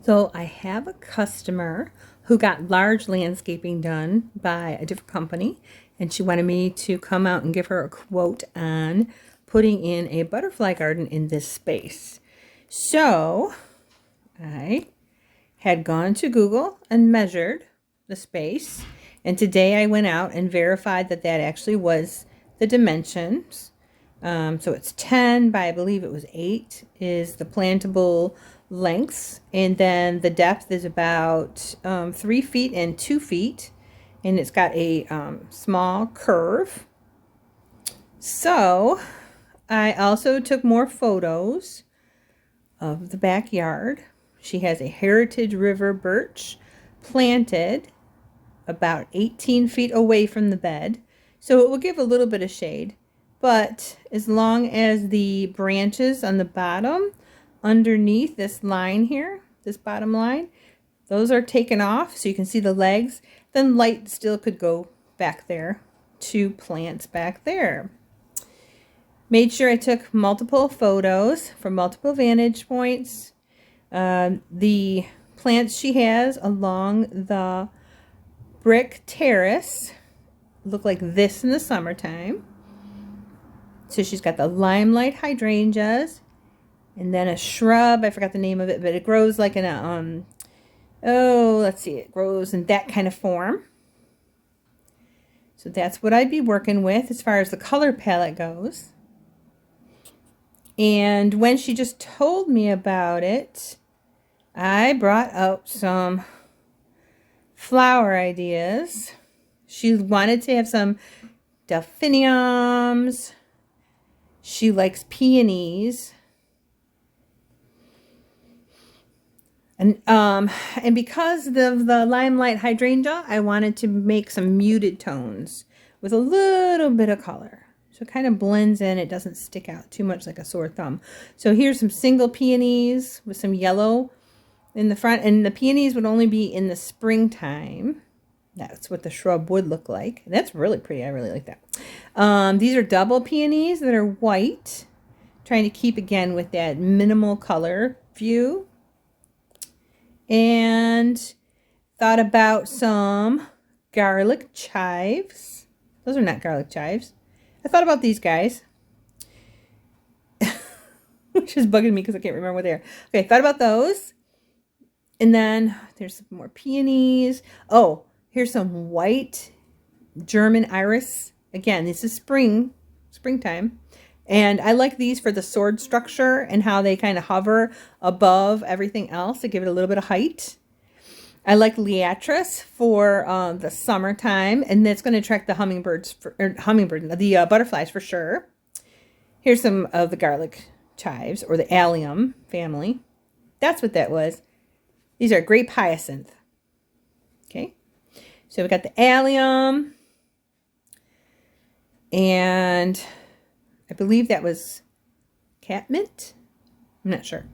So I have a customer who got large landscaping done by a different company, and she wanted me to come out and give her a quote on putting in a butterfly garden in this space. So I had gone to Google and measured the space, and today I went out and verified that that actually was the dimensions. So it's 10 by, I believe it was 8 is the plantable lengths, and then the depth is about 3 feet and 2 feet, and it's got a small curve. So I also took more photos of the backyard. She has a Heritage River birch planted about 18 feet away from the bed, so it will give a little bit of shade. But as long as the branches on the bottom underneath this line here, this bottom line, those are taken off so you can see the legs, then light still could go back there to plants back there. Made sure I took multiple photos from multiple vantage points. The plants she has along the brick terrace look like this in the summertime. So she's got the limelight hydrangeas, and then a shrub. I forgot the name of it, but it grows like in a, let's see, it grows in that kind of form. So that's what I'd be working with as far as the color palette goes. And when she just told me about it, I brought out some flower ideas. She wanted to have some delphiniums. She likes peonies. And because of the limelight hydrangea, I wanted to make some muted tones with a little bit of color. So it kind of blends in. It doesn't stick out too much like a sore thumb. So here's some single peonies with some yellow in the front. And the peonies would only be in the springtime. That's what the shrub would look like. And that's really pretty. I really like that. These are double peonies that are white. Trying to keep, again, with that minimal color view. And thought about some garlic chives. Those are not garlic chives. I thought about these guys. Which is bugging me because I can't remember what they are. Okay, thought about those. And then there's some more peonies. Oh, here's some white German iris. Again, this is springtime. And I like these for the sword structure and how they kind of hover above everything else to give it a little bit of height. I like Liatris for the summertime, and that's going to attract the the butterflies for sure. Here's some of the garlic chives, or the allium family. That's what that was. These are grape hyacinth. Okay, so we got the allium, and I believe that was catmint. I'm not sure.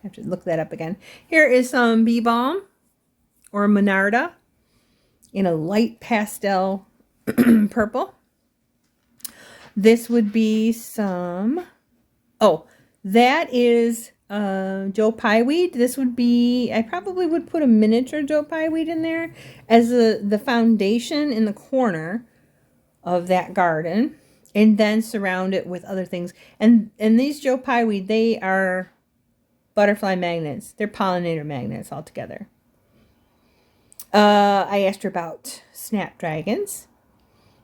I have to look that up again. Here is some bee balm, or Monarda, in a light pastel purple. This would be some, that is Joe Pye weed. This would be, I probably would put a miniature Joe Pye weed in there as the foundation in the corner of that garden, and then surround it with other things. And these Joe Pye weed, they are butterfly magnets. They're pollinator magnets altogether. I asked her about snapdragons,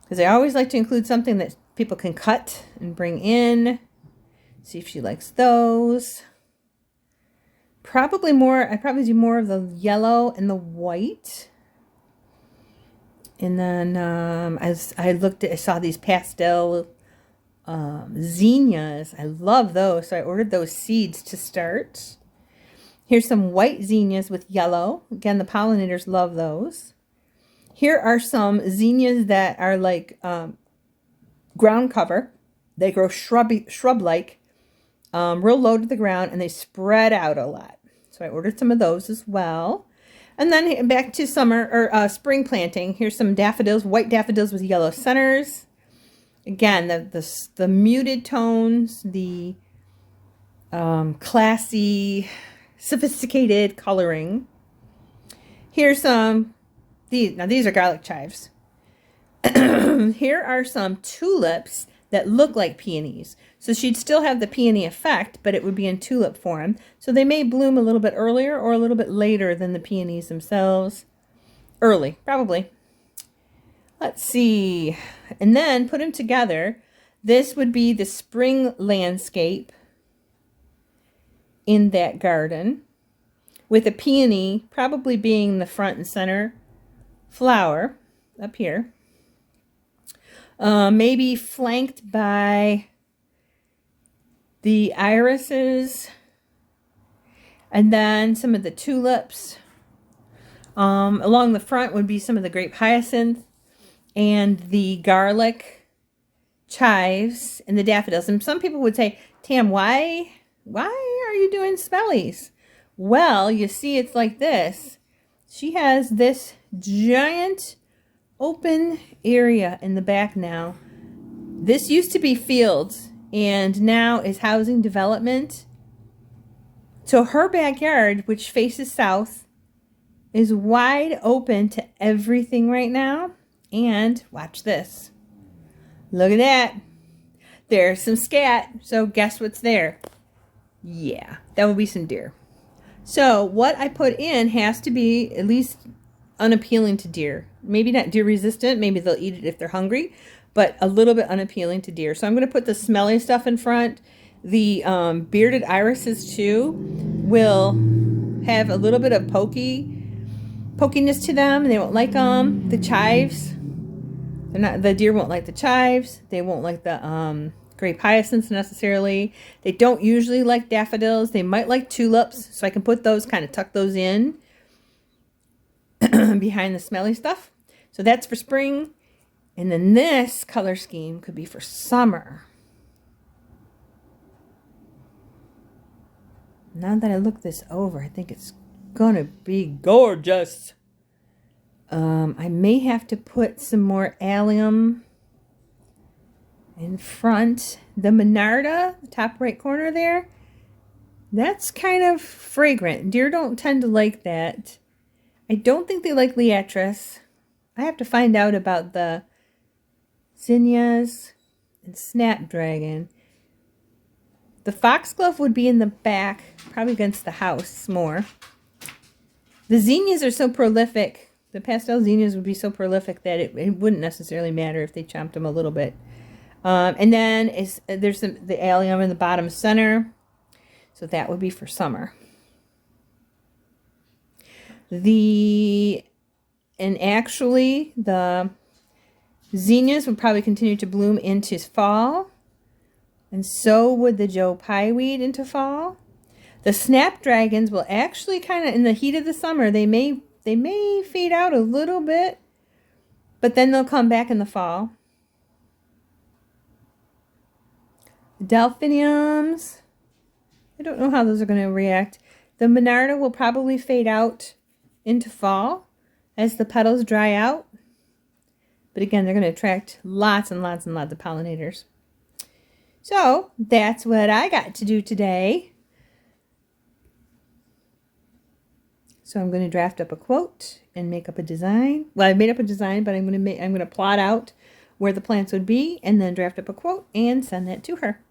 because I always like to include something that people can cut and bring in. See if she likes those. I'd probably do more of the yellow and the white. And then as I saw these pastel zinnias. I love those, so I ordered those seeds to start. Here's some white zinnias with yellow. Again, the pollinators love those. Here are some zinnias that are like ground cover. They grow shrub-like, real low to the ground, and they spread out a lot. So I ordered some of those as well. And then back to summer or spring planting. Here's some daffodils, white daffodils with yellow centers. Again, the muted tones, the classy sophisticated coloring. Here's some, these are garlic chives. Here are some tulips that look like peonies. So she'd still have the peony effect, but it would be in tulip form. So they may bloom a little bit earlier or a little bit later than the peonies themselves. Early, probably. Let's see. And then put them together. This would be the spring landscape in that garden, with a peony probably being the front and center flower up here. Maybe flanked by the irises, and then some of the tulips. Along the front would be some of the grape hyacinth and the garlic chives and the daffodils. And some people would say, Tam, why are you doing smellies? Well, you see, it's like this. She has this giant open area in the back now. This used to be fields and now is housing development. So her backyard, which faces south, is wide open to everything right now. And watch this. Look at that. There's some scat. So guess what's there? Yeah, that would be some deer. So what I put in has to be at least unappealing to deer. Maybe not deer resistant. Maybe they'll eat it if they're hungry, but a little bit unappealing to deer. So I'm going to put the smelly stuff in front. The bearded irises too will have a little bit of pokiness to them, and they won't like them. The chives, the deer won't like the chives. They won't like the grape hyacinths necessarily. They don't usually like daffodils. They might like tulips, so I can put those, kind of tuck those in behind the smelly stuff. So that's for spring. And then this color scheme could be for summer. Now that I look this over, I think it's gonna be gorgeous. I may have to put some more allium in front. The Monarda, the top right corner there, that's kind of fragrant. Deer don't tend to like that. I don't think they like Liatris. I have to find out about the zinnias and snapdragon. The foxglove would be in the back, probably against the house more. The zinnias are so prolific. The pastel zinnias would be so prolific that it wouldn't necessarily matter if they chomped them a little bit. And then there's the allium in the bottom center. So that would be for summer. And actually, the zinnias would probably continue to bloom into fall. And so would the Joe Pye weed into fall. The snapdragons will actually kind of, in the heat of the summer, they may fade out a little bit, but then they'll come back in the fall. Delphiniums, I don't know how those are going to react. The Monarda will probably fade out into fall as the petals dry out. But again, they're going to attract lots and lots and lots of pollinators. So that's what I got to do today. So I'm going to draft up a quote and make up a design. Well, I made up a design, but I'm going to plot out where the plants would be and then draft up a quote and send that to her.